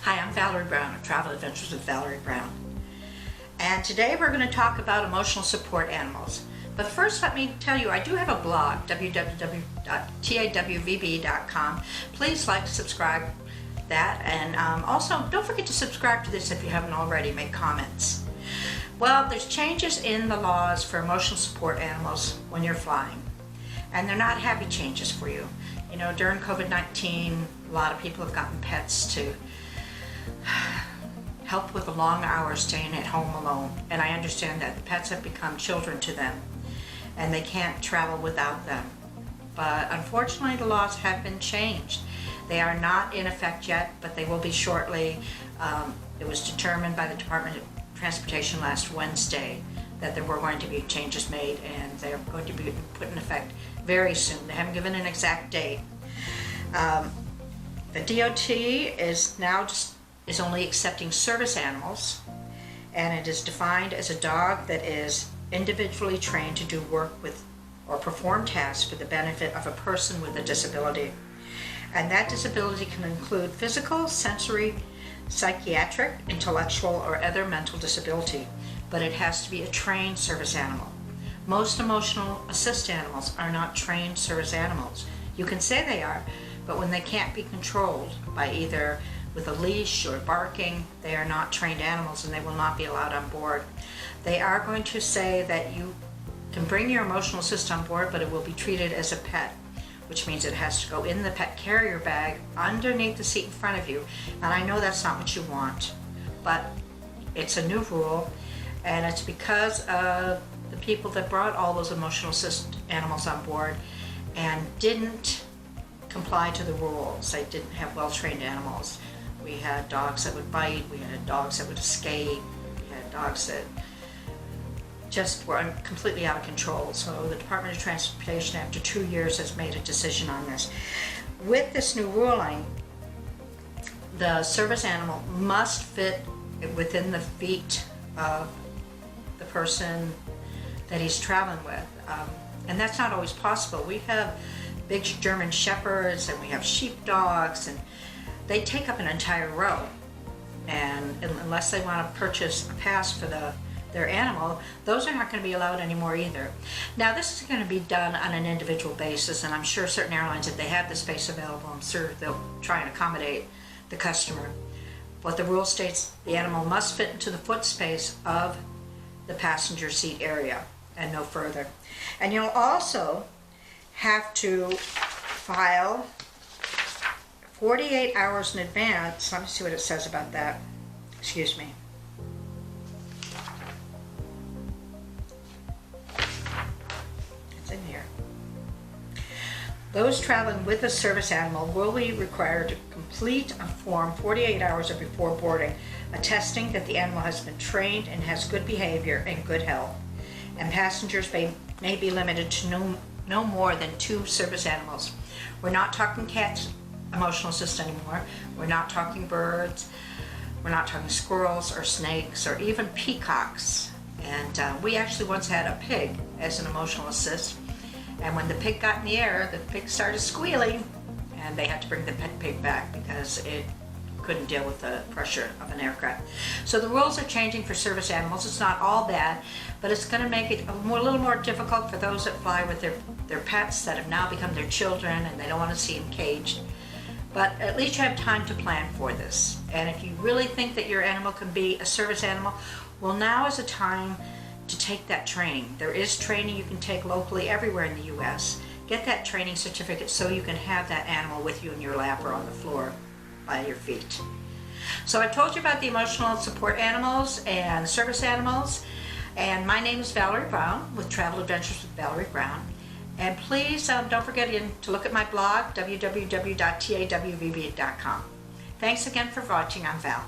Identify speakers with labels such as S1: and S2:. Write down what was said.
S1: Hi, I'm Valerie Brown of Travel Adventures with Valerie Brown. And today we're going to talk about emotional support animals. But first, let me tell you, I do have a blog, www.TAWVB.com. Please like, subscribe that, and also don't forget to subscribe to this if you haven't already. Make comments. Well, there's changes in the laws for emotional support animals when you're flying, and they're not happy changes for you. You know, during COVID-19, a lot of people have gotten pets to help with the long hours staying at home alone, and I understand that the pets have become children to them and they can't travel without them. But unfortunately, the laws have been changed. They are not in effect yet, but they will be shortly. It was determined by the Department of Transportation last Wednesday that there were going to be changes made, and they're going to be put in effect very soon. They haven't given an exact date. The DOT is now is only accepting service animals, and it is defined as a dog that is individually trained to do work with or perform tasks for the benefit of a person with a disability. And that disability can include physical, sensory, psychiatric, intellectual, or other mental disability, but it has to be a trained service animal. Most emotional assist animals are not trained service animals. You can say they are, but when they can't be controlled by either with a leash or barking, they are not trained animals and they will not be allowed on board. They are going to say that you can bring your emotional assist on board, but it will be treated as a pet, which means it has to go in the pet carrier bag underneath the seat in front of you. And I know that's not what you want, but it's a new rule, and it's because of the people that brought all those emotional assist animals on board and didn't comply to the rules. They didn't have well-trained animals. We had dogs that would bite, we had dogs that would escape, we had dogs that just were completely out of control. So the Department of Transportation, after 2 years, has made a decision on this. With this new ruling, the service animal must fit within the feet of the person that he's traveling with. And that's not always possible. We have big German Shepherds and we have sheepdogs, and they take up an entire row. And unless they want to purchase a pass for their animal, those are not going to be allowed anymore either. Now, this is going to be done on an individual basis, and I'm sure certain airlines, if they have the space available, I'm sure they'll try and accommodate the customer. But the rule states the animal must fit into the foot space of the passenger seat area and no further. And you'll also have to file 48 hours in advance. Let me see what it says about that. Excuse me. It's in here. Those traveling with a service animal will be required to complete a form 48 hours before boarding, attesting that the animal has been trained and has good behavior and good health. And passengers may be limited to no more than 2 service animals. We're not talking cats, emotional assist anymore. We're not talking birds. We're not talking squirrels or snakes or even peacocks. And we actually once had a pig as an emotional assist. And when the pig got in the air, the pig started squealing, and they had to bring the pig back because it couldn't deal with the pressure of an aircraft. So the rules are changing for service animals. It's not all bad, but it's going to make it a little more difficult for those that fly with their pets that have now become their children and they don't want to see them caged. But at least you have time to plan for this. And if you really think that your animal can be a service animal, well, now is the time to take that training. There is training you can take locally everywhere in the U.S. Get that training certificate so you can have that animal with you in your lap or on the floor by your feet. So I told you about the emotional support animals and service animals, and my name is Valerie Brown with Travel Adventures with Valerie Brown. And please don't forget to look at my blog, www.tawvb.com. Thanks again for watching. I'm Val.